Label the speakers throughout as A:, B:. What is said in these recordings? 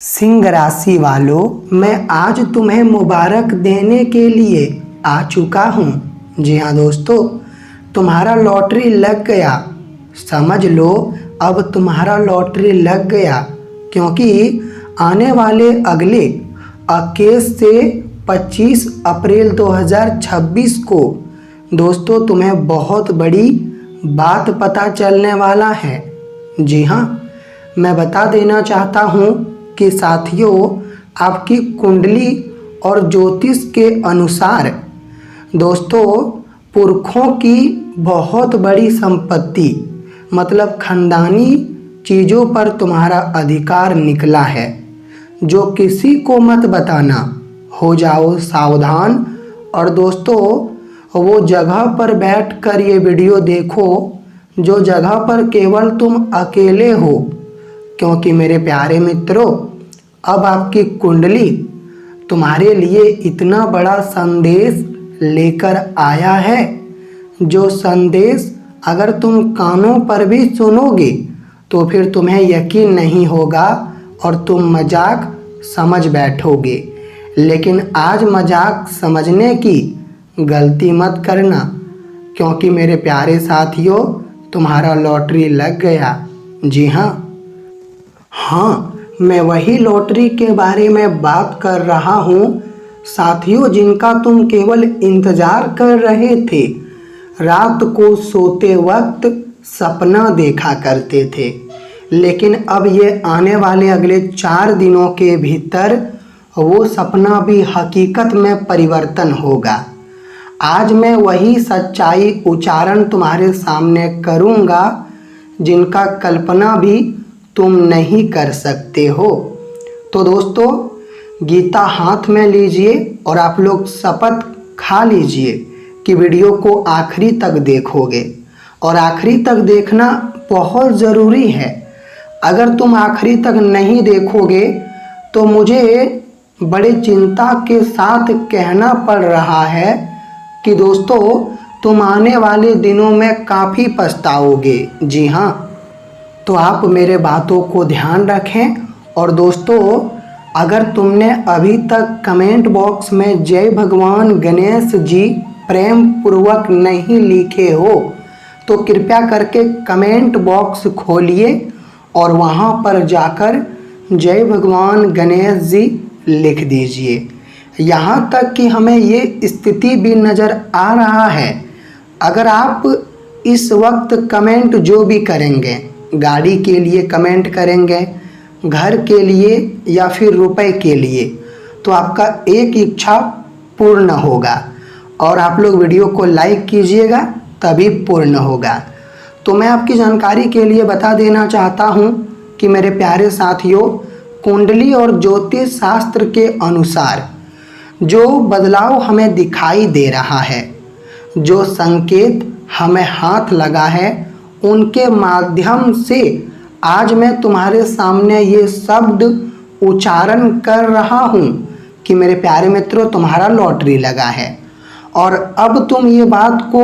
A: सिंह राशि वालों, मैं आज तुम्हें मुबारक देने के लिए आ चुका हूँ। जी हाँ दोस्तों, तुम्हारा लॉटरी लग गया। समझ लो, अब तुम्हारा लॉटरी लग गया, क्योंकि आने वाले अगले 21 से 25 अप्रैल 2026 को दोस्तों तुम्हें बहुत बड़ी बात पता चलने वाला है। जी हाँ, मैं बता देना चाहता हूँ कि साथियों, आपकी कुंडली और ज्योतिष के अनुसार दोस्तों पुरखों की बहुत बड़ी संपत्ति मतलब खानदानी चीज़ों पर तुम्हारा अधिकार निकला है, जो किसी को मत बताना। हो जाओ सावधान। और दोस्तों, वो जगह पर बैठकर ये वीडियो देखो जो जगह पर केवल तुम अकेले हो, क्योंकि मेरे प्यारे मित्रों, अब आपकी कुंडली तुम्हारे लिए इतना बड़ा संदेश लेकर आया है, जो संदेश अगर तुम कानों पर भी सुनोगे तो फिर तुम्हें यकीन नहीं होगा और तुम मजाक समझ बैठोगे। लेकिन आज मजाक समझने की गलती मत करना, क्योंकि मेरे प्यारे साथियों, तुम्हारा लॉटरी लग गया। जी हाँ, मैं वही लॉटरी के बारे में बात कर रहा हूँ साथियों, जिनका तुम केवल इंतजार कर रहे थे। रात को सोते वक्त सपना देखा करते थे, लेकिन अब ये आने वाले अगले 4 दिनों के भीतर वो सपना भी हकीकत में परिवर्तन होगा। आज मैं वही सच्चाई उच्चारण तुम्हारे सामने करूँगा जिनका कल्पना भी तुम नहीं कर सकते हो। तो दोस्तों, गीता हाथ में लीजिए और आप लोग शपथ खा लीजिए कि वीडियो को आखिरी तक देखोगे, और आखिरी तक देखना बहुत ज़रूरी है। अगर तुम आखिरी तक नहीं देखोगे तो मुझे बड़े चिंता के साथ कहना पड़ रहा है कि दोस्तों, तुम आने वाले दिनों में काफ़ी पछताओगे। जी हाँ, तो आप मेरे बातों को ध्यान रखें। और दोस्तों, अगर तुमने अभी तक कमेंट बॉक्स में जय भगवान गणेश जी प्रेम पूर्वक नहीं लिखे हो तो कृपया करके कमेंट बॉक्स खोलिए और वहां पर जाकर जय भगवान गणेश जी लिख दीजिए। यहाँ तक कि हमें ये स्थिति भी नज़र आ रहा है, अगर आप इस वक्त कमेंट जो भी करेंगे, गाड़ी के लिए कमेंट करेंगे, घर के लिए या फिर रुपए के लिए, तो आपका एक इच्छा पूर्ण होगा। और आप लोग वीडियो को लाइक कीजिएगा तभी पूर्ण होगा। तो मैं आपकी जानकारी के लिए बता देना चाहता हूं कि मेरे प्यारे साथियों, कुंडली और ज्योतिष शास्त्र के अनुसार जो बदलाव हमें दिखाई दे रहा है, जो संकेत हमें हाथ लगा है, उनके माध्यम से आज मैं तुम्हारे सामने ये शब्द उच्चारण कर रहा हूँ कि मेरे प्यारे मित्रों, तुम्हारा लॉटरी लगा है। और अब तुम ये बात को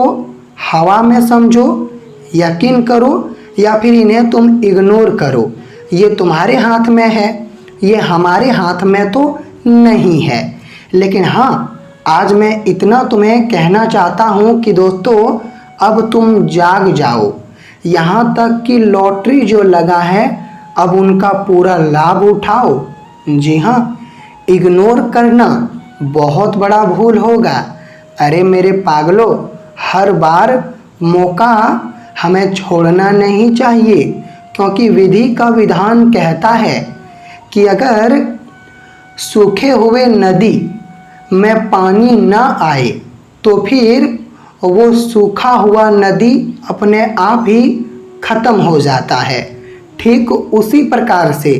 A: हवा में समझो, यकीन करो, या फिर इन्हें तुम इग्नोर करो। ये तुम्हारे हाथ में है, ये हमारे हाथ में तो नहीं है। लेकिन हाँ, आज मैं इतना तुम्हें कहना चाहता हूँ कि दोस्तों, अब तुम जाग जाओ। यहाँ तक कि लॉटरी जो लगा है, अब उनका पूरा लाभ उठाओ। जी हाँ, इग्नोर करना बहुत बड़ा भूल होगा। अरे मेरे पागलों, हर बार मौका हमें छोड़ना नहीं चाहिए, क्योंकि विधि का विधान कहता है कि अगर सूखे हुए नदी में पानी ना आए तो फिर वो सूखा हुआ नदी अपने आप ही खत्म हो जाता है। ठीक उसी प्रकार से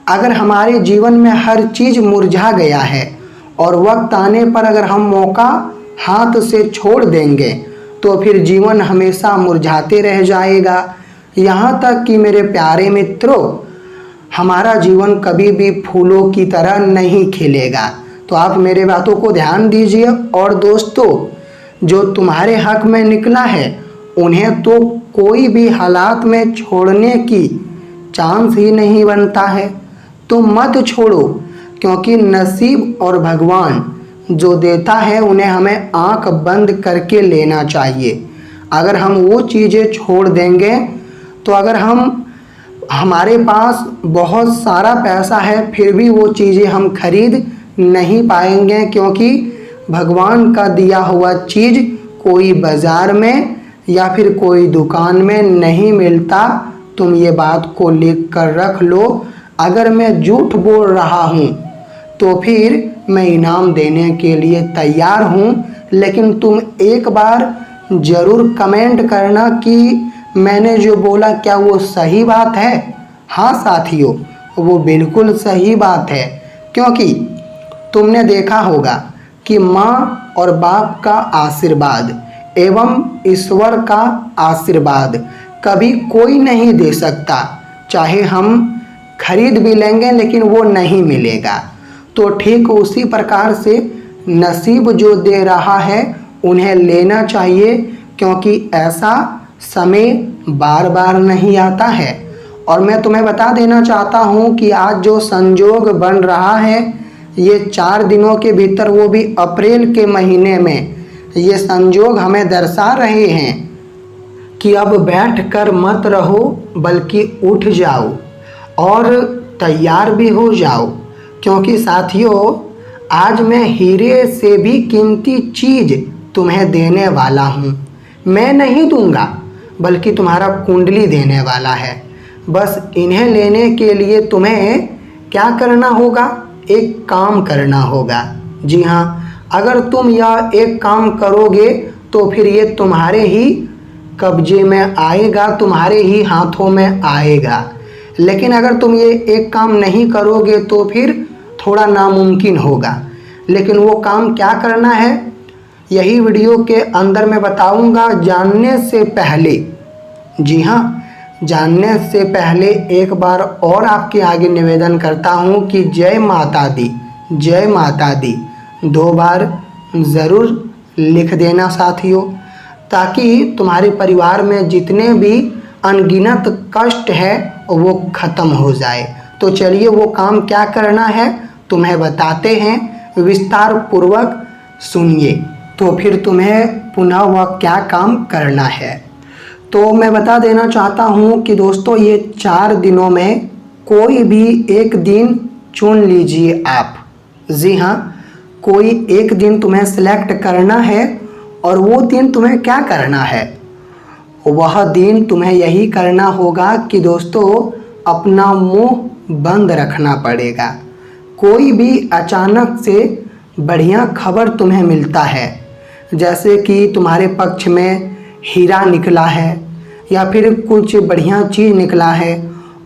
A: अगर हमारे जीवन में हर चीज़ मुरझा गया है और वक्त आने पर अगर हम मौका हाथ से छोड़ देंगे तो फिर जीवन हमेशा मुरझाते रह जाएगा। यहाँ तक कि मेरे प्यारे मित्रों, हमारा जीवन कभी भी फूलों की तरह नहीं खिलेगा। तो आप मेरे बातों को ध्यान दीजिए। और दोस्तों, जो तुम्हारे हक में निकला है उन्हें तो कोई भी हालात में छोड़ने की चांस ही नहीं बनता है। तुम मत छोड़ो, क्योंकि नसीब और भगवान जो देता है उन्हें हमें आंख बंद करके लेना चाहिए। अगर हम वो चीज़ें छोड़ देंगे तो अगर हमारे पास बहुत सारा पैसा है फिर भी वो चीज़ें हम खरीद नहीं पाएंगे, क्योंकि भगवान का दिया हुआ चीज़ कोई बाज़ार में या फिर कोई दुकान में नहीं मिलता। तुम ये बात को लिख कर रख लो। अगर मैं झूठ बोल रहा हूँ तो फिर मैं इनाम देने के लिए तैयार हूँ, लेकिन तुम एक बार ज़रूर कमेंट करना कि मैंने जो बोला क्या वो सही बात है। हाँ साथियों, वो बिल्कुल सही बात है, क्योंकि तुमने देखा होगा कि माँ और बाप का आशीर्वाद एवं ईश्वर का आशीर्वाद कभी कोई नहीं दे सकता। चाहे हम खरीद भी लेंगे लेकिन वो नहीं मिलेगा। तो ठीक उसी प्रकार से नसीब जो दे रहा है उन्हें लेना चाहिए, क्योंकि ऐसा समय बार बार नहीं आता है। और मैं तुम्हें बता देना चाहता हूँ कि आज जो संजोग बन रहा है ये 4 दिनों के भीतर, वो भी अप्रैल के महीने में, ये संजोग हमें दर्शा रहे हैं कि अब बैठ कर मत रहो बल्कि उठ जाओ और तैयार भी हो जाओ। क्योंकि साथियों, आज मैं हीरे से भी कीमती चीज़ तुम्हें देने वाला हूँ। मैं नहीं दूंगा बल्कि तुम्हारा कुंडली देने वाला है। बस इन्हें लेने के लिए तुम्हें क्या करना होगा? एक काम करना होगा। जी हाँ, अगर तुम यह एक काम करोगे तो फिर ये तुम्हारे ही कब्जे में आएगा, तुम्हारे ही हाथों में आएगा। लेकिन अगर तुम ये एक काम नहीं करोगे तो फिर थोड़ा नामुमकिन होगा। लेकिन वो काम क्या करना है यही वीडियो के अंदर मैं बताऊंगा। जानने से पहले, जी हाँ, जानने से पहले एक बार और आपके आगे निवेदन करता हूँ कि जय माता दी, जय माता दी 2 बार ज़रूर लिख देना साथियों, ताकि तुम्हारे परिवार में जितने भी अनगिनत कष्ट है वो ख़त्म हो जाए। तो चलिए वो काम क्या करना है तुम्हें बताते हैं, विस्तार पूर्वक सुनिए तो फिर तुम्हें पुनः वह क्या काम करना है। तो मैं बता देना चाहता हूँ कि दोस्तों, ये 4 दिनों में कोई भी एक दिन चुन लीजिए आप। जी हाँ, कोई एक दिन तुम्हें सिलेक्ट करना है और वो दिन तुम्हें क्या करना है? वह दिन तुम्हें यही करना होगा कि दोस्तों, अपना मुंह बंद रखना पड़ेगा। कोई भी अचानक से बढ़िया खबर तुम्हें मिलता है, जैसे कि तुम्हारे पक्ष में हीरा निकला है या फिर कुछ बढ़िया चीज़ निकला है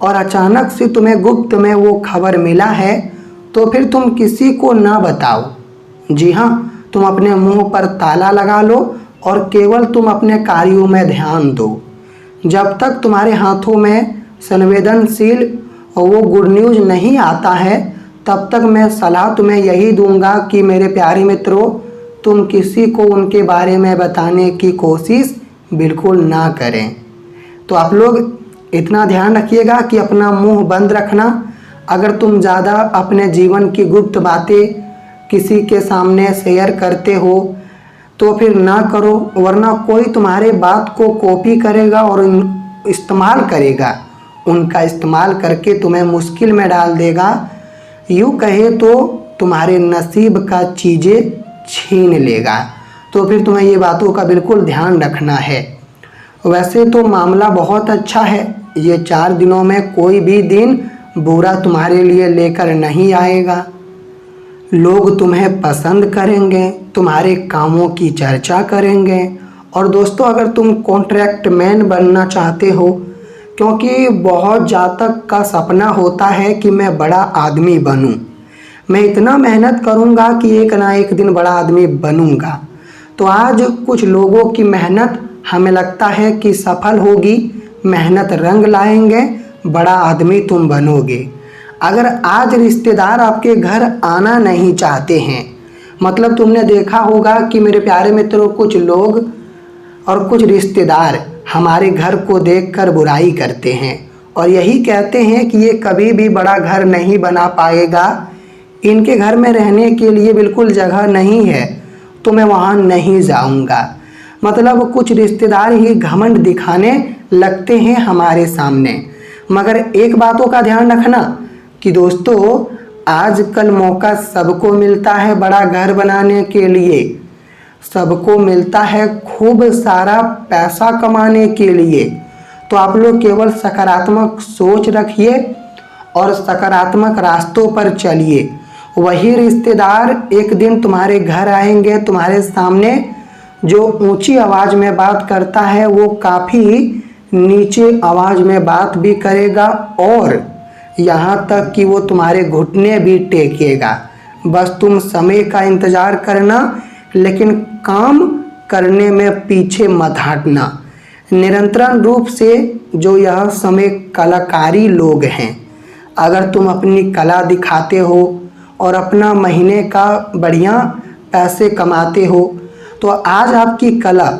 A: और अचानक से तुम्हें गुप्त में वो खबर मिला है, तो फिर तुम किसी को ना बताओ। जी हाँ, तुम अपने मुंह पर ताला लगा लो और केवल तुम अपने कार्यों में ध्यान दो। जब तक तुम्हारे हाथों में संवेदनशील वो गुड न्यूज़ नहीं आता है, तब तक मैं सलाह तुम्हें यही दूंगा कि मेरे प्यारे मित्रों, तुम किसी को उनके बारे में बताने की कोशिश बिल्कुल ना करें। तो आप लोग इतना ध्यान रखिएगा कि अपना मुंह बंद रखना। अगर तुम ज़्यादा अपने जीवन की गुप्त बातें किसी के सामने शेयर करते हो तो फिर ना करो, वरना कोई तुम्हारे बात को कॉपी करेगा और इस्तेमाल करेगा, उनका इस्तेमाल करके तुम्हें मुश्किल में डाल देगा। यूँ कहे तो तुम्हारे नसीब का चीज़ें छीन लेगा। तो फिर तुम्हें ये बातों का बिल्कुल ध्यान रखना है। वैसे तो मामला बहुत अच्छा है, ये 4 दिनों में कोई भी दिन बुरा तुम्हारे लिए लेकर नहीं आएगा। लोग तुम्हें पसंद करेंगे, तुम्हारे कामों की चर्चा करेंगे। और दोस्तों, अगर तुम कॉन्ट्रैक्ट मैन बनना चाहते हो, क्योंकि बहुत जातक का सपना होता है कि मैं बड़ा आदमी बनूं, मैं इतना मेहनत करूंगा कि एक ना एक दिन बड़ा आदमी बनूंगा। तो आज कुछ लोगों की मेहनत हमें लगता है कि सफल होगी, मेहनत रंग लाएंगे, बड़ा आदमी तुम बनोगे। अगर आज रिश्तेदार आपके घर आना नहीं चाहते हैं, मतलब तुमने देखा होगा कि मेरे प्यारे मित्रों, कुछ लोग और कुछ रिश्तेदार हमारे घर को देखकर बुराई करते हैं और यही कहते हैं कि ये कभी भी बड़ा घर नहीं बना पाएगा, इनके घर में रहने के लिए बिल्कुल जगह नहीं है, तो मैं वहाँ नहीं जाऊँगा। मतलब कुछ रिश्तेदार ही घमंड दिखाने लगते हैं हमारे सामने। मगर एक बातों का ध्यान रखना कि दोस्तों, आजकल मौका सबको मिलता है बड़ा घर बनाने के लिए, सबको मिलता है खूब सारा पैसा कमाने के लिए। तो आप लोग केवल सकारात्मक सोच रखिए और सकारात्मक रास्तों पर चलिए। वही रिश्तेदार एक दिन तुम्हारे घर आएंगे, तुम्हारे सामने जो ऊंची आवाज़ में बात करता है वो काफ़ी नीचे आवाज़ में बात भी करेगा और यहाँ तक कि वो तुम्हारे घुटने भी टेकेगा। बस तुम समय का इंतज़ार करना, लेकिन काम करने में पीछे मत हटना। निरंतर रूप से जो यह समय कलाकारी लोग हैं, अगर तुम अपनी कला दिखाते हो और अपना महीने का बढ़िया पैसे कमाते हो, तो आज आपकी कला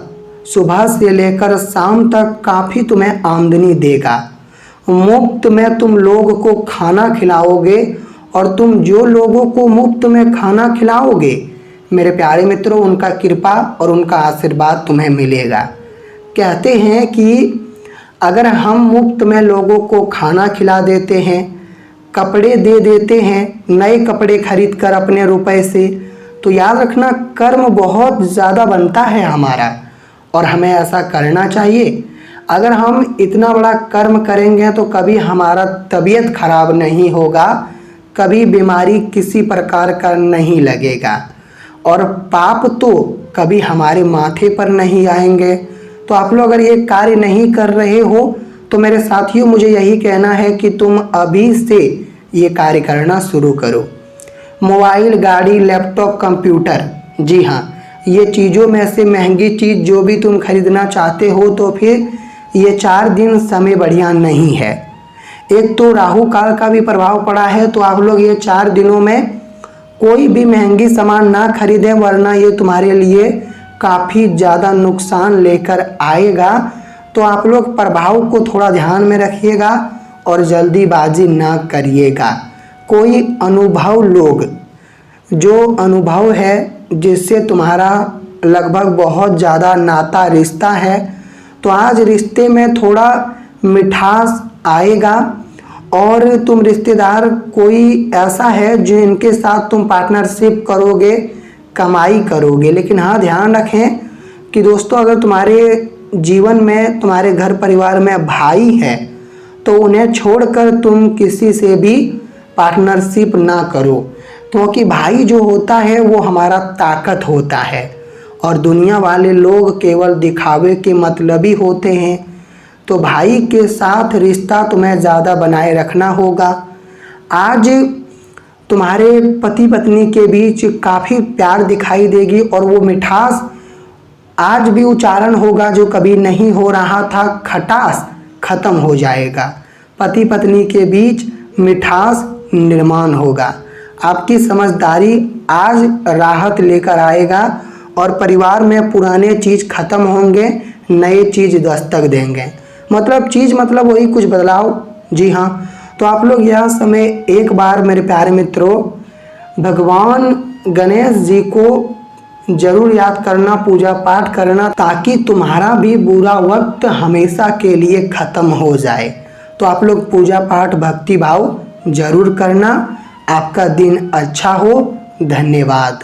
A: सुबह से लेकर शाम तक काफ़ी तुम्हें आमदनी देगा। मुफ्त में तुम लोग को खाना खिलाओगे और तुम जो लोगों को मुफ्त में खाना खिलाओगे, मेरे प्यारे मित्रों, उनका कृपा और उनका आशीर्वाद तुम्हें मिलेगा। कहते हैं कि अगर हम मुफ्त में लोगों को खाना खिला देते हैं, कपड़े दे देते हैं, नए कपड़े खरीद कर अपने रुपए से, तो याद रखना कर्म बहुत ज़्यादा बनता है हमारा और हमें ऐसा करना चाहिए। अगर हम इतना बड़ा कर्म करेंगे तो कभी हमारा तबीयत खराब नहीं होगा, कभी बीमारी किसी प्रकार का नहीं लगेगा और पाप तो कभी हमारे माथे पर नहीं आएंगे। तो आप लोग अगर ये कार्य नहीं कर रहे हो तो मेरे साथियों, मुझे यही कहना है कि तुम अभी से ये कार्य करना शुरू करो। मोबाइल, गाड़ी, लैपटॉप, कंप्यूटर, जी हाँ, ये चीज़ों में से महंगी चीज़ जो भी तुम खरीदना चाहते हो, तो फिर ये 4 दिन समय बढ़िया नहीं है। एक तो राहु काल का भी प्रभाव पड़ा है, तो आप लोग ये 4 दिनों में कोई भी महंगी सामान ना खरीदें, वरना ये तुम्हारे लिए काफ़ी ज़्यादा नुकसान लेकर आएगा। तो आप लोग प्रभाव को थोड़ा ध्यान में रखिएगा और जल्दीबाजी ना करिएगा। कोई अनुभव लोग, जो अनुभव है जिससे तुम्हारा लगभग बहुत ज़्यादा नाता रिश्ता है, तो आज रिश्ते में थोड़ा मिठास आएगा और तुम रिश्तेदार कोई ऐसा है जो इनके साथ तुम पार्टनरशिप करोगे, कमाई करोगे। लेकिन हाँ, ध्यान रखें कि दोस्तों, अगर तुम्हारे जीवन में, तुम्हारे घर परिवार में भाई है, तो उन्हें छोड़कर तुम किसी से भी पार्टनरशिप ना करो, क्योंकि भाई जो होता है वो हमारा ताकत होता है और दुनिया वाले लोग केवल दिखावे के मतलबी होते हैं। तो भाई के साथ रिश्ता तुम्हें ज़्यादा बनाए रखना होगा। आज तुम्हारे पति पत्नी के बीच काफ़ी प्यार दिखाई देगी और वो मिठास आज भी उच्चारण होगा जो कभी नहीं हो रहा था, खटास खत्म हो जाएगा। पति पत्नी के बीच मिठास निर्माण होगा। आपकी समझदारी आज राहत लेकर आएगा और परिवार में पुराने चीज़ खत्म होंगे, नए चीज़ दस्तक देंगे। मतलब चीज़ मतलब वही कुछ बदलाव। जी हाँ, तो आप लोग यह समय एक बार मेरे प्यारे मित्रों भगवान गणेश जी को जरूर याद करना, पूजा पाठ करना, ताकि तुम्हारा भी बुरा वक्त हमेशा के लिए ख़त्म हो जाए। तो आप लोग पूजा पाठ भक्ति भाव जरूर करना। आपका दिन अच्छा हो। धन्यवाद।